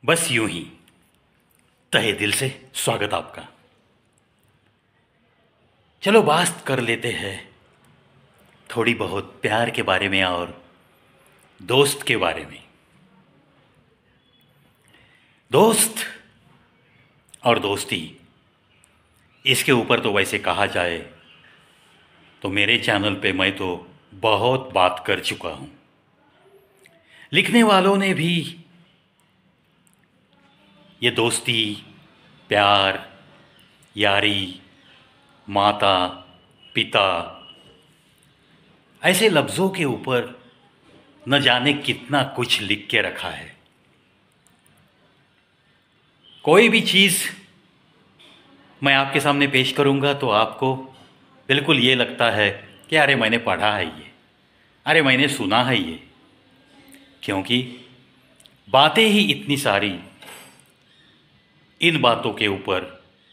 बस यूं ही तहे दिल से स्वागत आपका। चलो बात कर लेते हैं थोड़ी बहुत प्यार के बारे में और दोस्त के बारे में। दोस्त और दोस्ती, इसके ऊपर तो वैसे कहा जाए तो मेरे चैनल पे मैं तो बहुत बात कर चुका हूं। लिखने वालों ने भी ये दोस्ती, प्यार, यारी, माता, पिता, ऐसे लफ्ज़ों के ऊपर न जाने कितना कुछ लिख के रखा है। कोई भी चीज़ मैं आपके सामने पेश करूंगा तो आपको बिल्कुल ये लगता है कि अरे मैंने पढ़ा है ये, अरे मैंने सुना है ये, क्योंकि बातें ही इतनी सारी इन बातों के ऊपर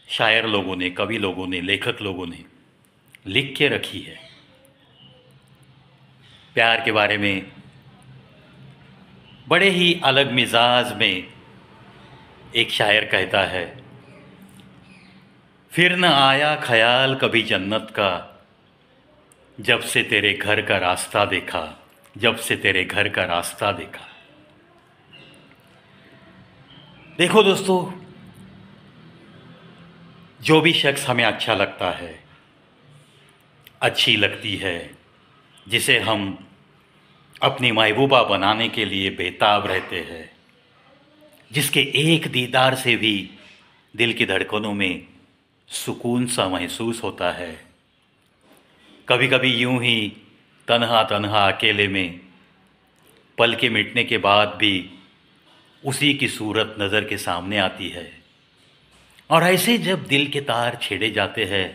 शायर लोगों ने, कवि लोगों ने, लेखक लोगों ने लिख के रखी है। प्यार के बारे में बड़े ही अलग मिजाज में एक शायर कहता है, फिर न आया ख्याल कभी जन्नत का, जब से तेरे घर का रास्ता देखा, जब से तेरे घर का रास्ता देखा। देखो दोस्तों, जो भी शख्स हमें अच्छा लगता है, अच्छी लगती है, जिसे हम अपनी महबूबा बनाने के लिए बेताब रहते हैं, जिसके एक दीदार से भी दिल की धड़कनों में सुकून सा महसूस होता है, कभी कभी यूं ही तन्हा तन्हा अकेले में पल के मिटने के बाद भी उसी की सूरत नज़र के सामने आती है। और ऐसे जब दिल के तार छेड़े जाते हैं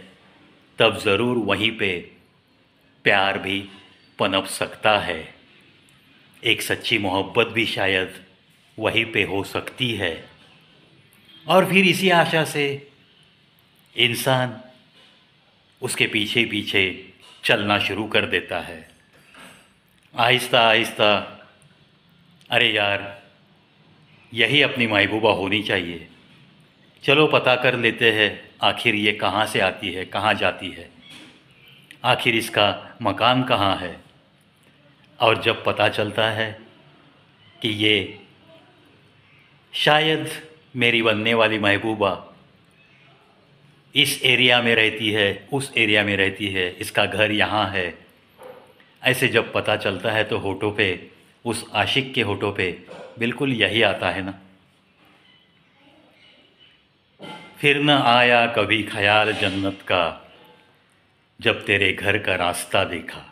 तब ज़रूर वहीं पे प्यार भी पनप सकता है। एक सच्ची मोहब्बत भी शायद वहीं पे हो सकती है। और फिर इसी आशा से इंसान उसके पीछे पीछे चलना शुरू कर देता है, आहिस्ता आहिस्ता। अरे यार, यही अपनी महबूबा होनी चाहिए, चलो पता कर लेते हैं आखिर ये कहाँ से आती है, कहाँ जाती है, आखिर इसका मकान कहाँ है। और जब पता चलता है कि ये शायद मेरी बनने वाली महबूबा इस एरिया में रहती है, उस एरिया में रहती है, इसका घर यहाँ है, ऐसे जब पता चलता है तो होठों पे, उस आशिक के होठों पे बिल्कुल यही आता है ना, फिर न आया कभी ख्याल जन्नत का, जब तेरे घर का रास्ता देखा।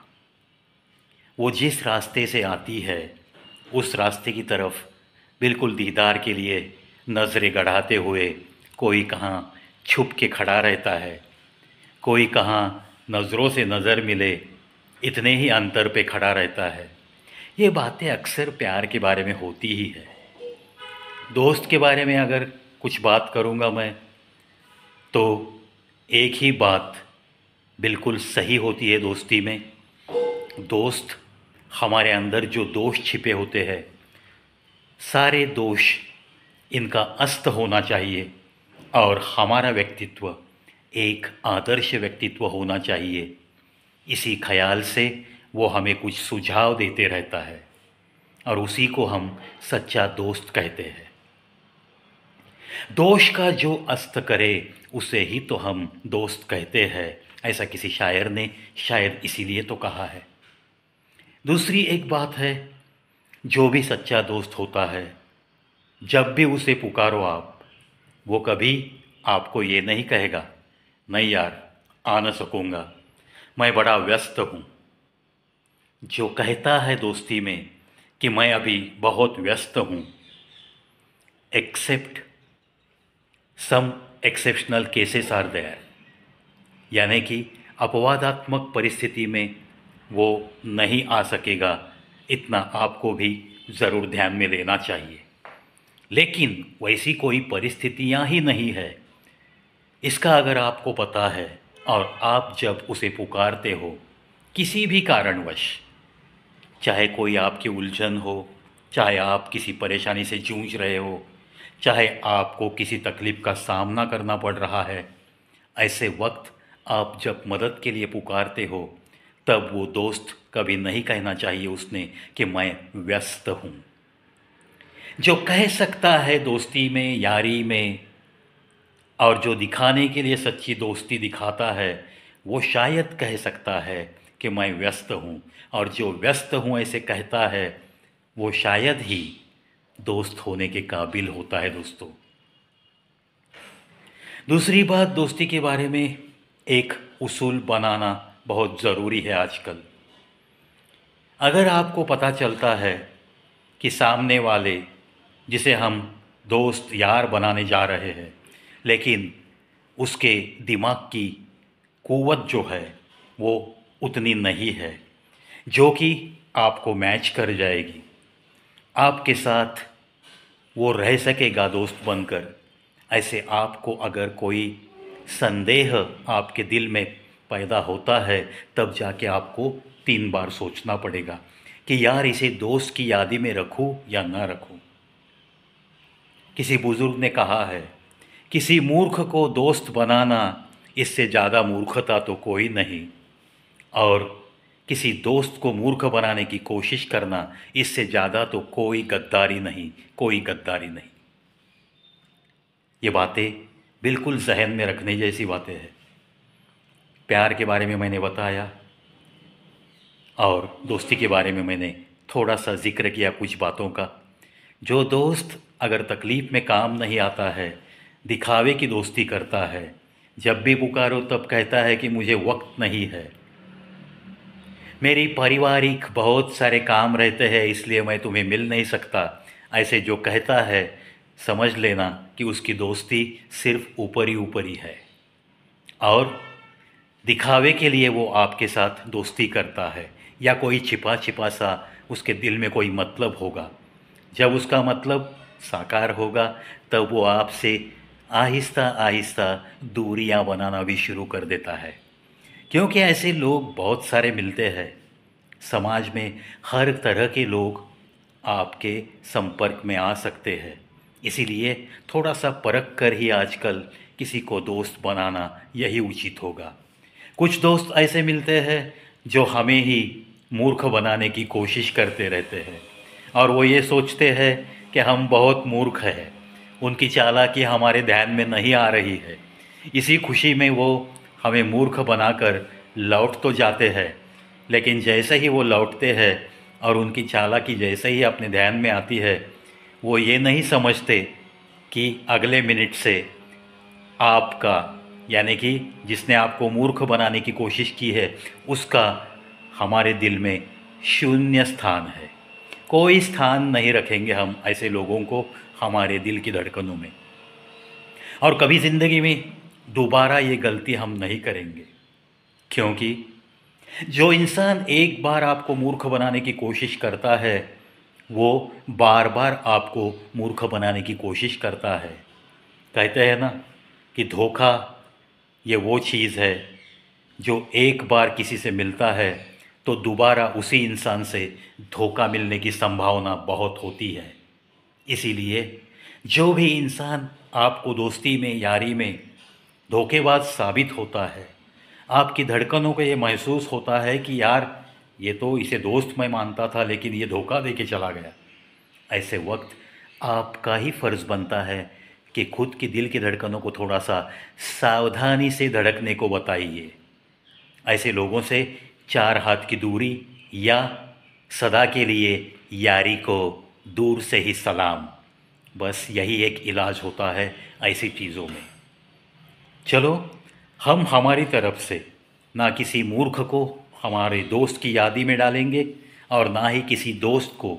वो जिस रास्ते से आती है उस रास्ते की तरफ बिल्कुल दीदार के लिए नज़रें गड़ाते हुए कोई कहाँ छुप के खड़ा रहता है, कोई कहाँ नज़रों से नज़र मिले इतने ही अंतर पे खड़ा रहता है। ये बातें अक्सर प्यार के बारे में होती ही है। दोस्त के बारे में अगर कुछ बात करूँगा मैं तो एक ही बात बिल्कुल सही होती है दोस्ती में। दोस्त हमारे अंदर जो दोष छिपे होते हैं, सारे दोष इनका अस्त होना चाहिए और हमारा व्यक्तित्व एक आदर्श व्यक्तित्व होना चाहिए। इसी ख्याल से वो हमें कुछ सुझाव देते रहता है और उसी को हम सच्चा दोस्त कहते हैं। दोष का जो अस्त करे उसे ही तो हम दोस्त कहते हैं, ऐसा किसी शायर ने शायद इसीलिए तो कहा है। दूसरी एक बात है, जो भी सच्चा दोस्त होता है, जब भी उसे पुकारो आप, वो कभी आपको ये नहीं कहेगा नहीं यार आ न सकूँगा, मैं बड़ा व्यस्त हूँ। जो कहता है दोस्ती में कि मैं अभी बहुत व्यस्त हूँ, except some exceptional cases are there, यानी कि अपवादात्मक परिस्थिति में वो नहीं आ सकेगा, इतना आपको भी ज़रूर ध्यान में लेना चाहिए। लेकिन वैसी कोई परिस्थितियाँ ही नहीं है, इसका अगर आपको पता है और आप जब उसे पुकारते हो किसी भी कारणवश, चाहे कोई आपकी उलझन हो, चाहे आप किसी परेशानी से जूझ रहे हो, चाहे आपको किसी तकलीफ़ का सामना करना पड़ रहा है, ऐसे वक्त आप जब मदद के लिए पुकारते हो, तब वो दोस्त कभी नहीं कहना चाहिए उसने कि मैं व्यस्त हूँ। जो कह सकता है दोस्ती में, यारी में, और जो दिखाने के लिए सच्ची दोस्ती दिखाता है, वो शायद कह सकता है कि मैं व्यस्त हूँ, और जो व्यस्त हूँ ऐसे कहता है, वो शायद ही दोस्त होने के काबिल होता है दोस्तों। दूसरी बात, दोस्ती के बारे में एक उसूल बनाना बहुत ज़रूरी है आजकल। अगर आपको पता चलता है कि सामने वाले जिसे हम दोस्त यार बनाने जा रहे हैं, लेकिन उसके दिमाग की क़ुव्वत जो है वो उतनी नहीं है जो कि आपको मैच कर जाएगी, आपके साथ वो रह सकेगा दोस्त बनकर, ऐसे आपको अगर कोई संदेह आपके दिल में पैदा होता है, तब जाके आपको 3 बार सोचना पड़ेगा कि यार इसे दोस्त की यादी में रखूं या ना रखूं। किसी बुज़ुर्ग ने कहा है, किसी मूर्ख को दोस्त बनाना इससे ज़्यादा मूर्खता तो कोई नहीं, और किसी दोस्त को मूर्ख बनाने की कोशिश करना इससे ज़्यादा तो कोई गद्दारी नहीं, कोई गद्दारी नहीं। ये बातें बिल्कुल जहन में रखने जैसी बातें हैं। प्यार के बारे में मैंने बताया, और दोस्ती के बारे में मैंने थोड़ा सा जिक्र किया कुछ बातों का। जो दोस्त अगर तकलीफ़ में काम नहीं आता है, दिखावे की दोस्ती करता है, जब भी पुकारो तब कहता है कि मुझे वक्त नहीं है, मेरी पारिवारिक बहुत सारे काम रहते हैं इसलिए मैं तुम्हें मिल नहीं सकता, ऐसे जो कहता है, समझ लेना कि उसकी दोस्ती सिर्फ ऊपर ही है, और दिखावे के लिए वो आपके साथ दोस्ती करता है, या कोई छिपा छिपा सा उसके दिल में कोई मतलब होगा। जब उसका मतलब साकार होगा, तब वो आपसे आहिस्ता आहिस्ता दूरियां बनाना भी शुरू कर देता है, क्योंकि ऐसे लोग बहुत सारे मिलते हैं। समाज में हर तरह के लोग आपके संपर्क में आ सकते हैं, इसीलिए थोड़ा सा परख कर ही आजकल किसी को दोस्त बनाना यही उचित होगा। कुछ दोस्त ऐसे मिलते हैं जो हमें ही मूर्ख बनाने की कोशिश करते रहते हैं, और वो ये सोचते हैं कि हम बहुत मूर्ख हैं, उनकी चालाकी हमारे ध्यान में नहीं आ रही है। इसी खुशी में वो हमें मूर्ख बनाकर लौट तो जाते हैं, लेकिन जैसे ही वो लौटते हैं और उनकी चालाकी जैसे ही अपने ध्यान में आती है, वो ये नहीं समझते कि अगले मिनट से आपका, यानी कि जिसने आपको मूर्ख बनाने की कोशिश की है, उसका हमारे दिल में शून्य स्थान है। कोई स्थान नहीं रखेंगे हम ऐसे लोगों को हमारे दिल की धड़कनों में, और कभी ज़िंदगी में दोबारा ये गलती हम नहीं करेंगे, क्योंकि जो इंसान एक बार आपको मूर्ख बनाने की कोशिश करता है, वो बार बार आपको मूर्ख बनाने की कोशिश करता है। कहते हैं ना कि धोखा ये वो चीज़ है जो एक बार किसी से मिलता है तो दोबारा उसी इंसान से धोखा मिलने की संभावना बहुत होती है। इसीलिए जो भी इंसान आपको दोस्ती में, यारी में धोखेबाज साबित होता है, आपकी धड़कनों को ये महसूस होता है कि यार ये तो इसे दोस्त मैं मानता था लेकिन ये धोखा दे के चला गया, ऐसे वक्त आपका ही फ़र्ज़ बनता है कि खुद की दिल की धड़कनों को थोड़ा सा सावधानी से धड़कने को बताइए। ऐसे लोगों से 4 हाथ की दूरी, या सदा के लिए यारी को दूर से ही सलाम, बस यही एक इलाज होता है ऐसी चीज़ों में। चलो, हम हमारी तरफ से ना किसी मूर्ख को हमारे दोस्त की यादी में डालेंगे, और ना ही किसी दोस्त को,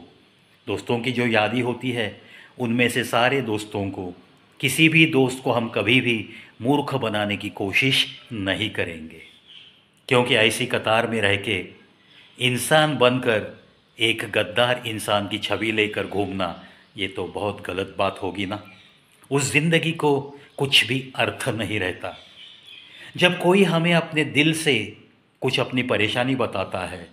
दोस्तों की जो यादी होती है उनमें से सारे दोस्तों को, किसी भी दोस्त को हम कभी भी मूर्ख बनाने की कोशिश नहीं करेंगे, क्योंकि ऐसी कतार में रह के इंसान बनकर एक गद्दार इंसान की छवि लेकर घूमना, ये तो बहुत गलत बात होगी ना। उस ज़िंदगी को कुछ भी अर्थ नहीं रहता। जब कोई हमें अपने दिल से कुछ अपनी परेशानी बताता है,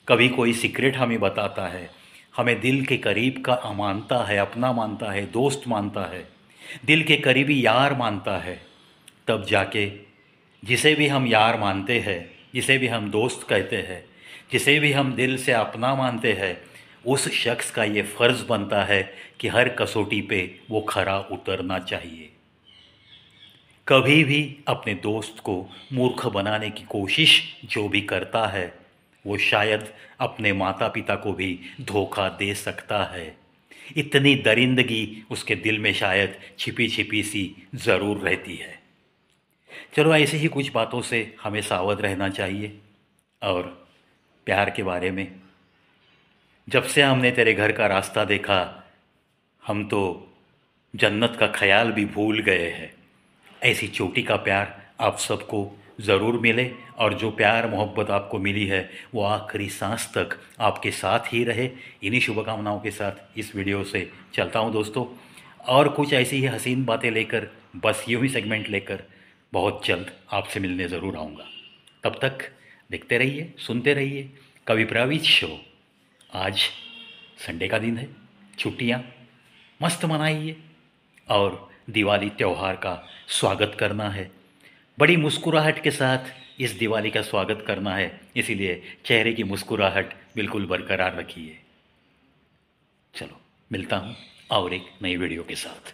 कभी कोई सीक्रेट हमें बताता है, हमें दिल के करीब का मानता है, अपना मानता है, दोस्त मानता है, दिल के करीबी यार मानता है, तब जाके जिसे भी हम यार मानते हैं, जिसे भी हम दोस्त कहते हैं, जिसे भी हम दिल से अपना मानते हैं, उस शख्स का ये फ़र्ज़ बनता है कि हर कसौटी पे वो खरा उतरना चाहिए। कभी भी अपने दोस्त को मूर्ख बनाने की कोशिश जो भी करता है, वो शायद अपने माता पिता को भी धोखा दे सकता है। इतनी दरिंदगी उसके दिल में शायद छिपी छिपी सी ज़रूर रहती है। चलो, ऐसे ही कुछ बातों से हमें सावध रहना चाहिए। और प्यार के बारे में, जब से हमने तेरे घर का रास्ता देखा, हम तो जन्नत का ख्याल भी भूल गए हैं। ऐसी चोटी का प्यार आप सबको ज़रूर मिले, और जो प्यार मोहब्बत आपको मिली है वो आखिरी सांस तक आपके साथ ही रहे। इन्हीं शुभकामनाओं के साथ इस वीडियो से चलता हूँ दोस्तों, और कुछ ऐसी ही हसीन बातें लेकर, बस यूँ ही सेगमेंट लेकर बहुत जल्द आपसे मिलने ज़रूर आऊँगा। तब तक देखते रहिए, सुनते रहिए कवि प्रवीज शो। आज संडे का दिन है, छुट्टियाँ मस्त मनाइए, और दिवाली त्यौहार का स्वागत करना है। बड़ी मुस्कुराहट के साथ इस दिवाली का स्वागत करना है, इसीलिए चेहरे की मुस्कुराहट बिल्कुल बरकरार रखिए। चलो, मिलता हूँ और एक नई वीडियो के साथ।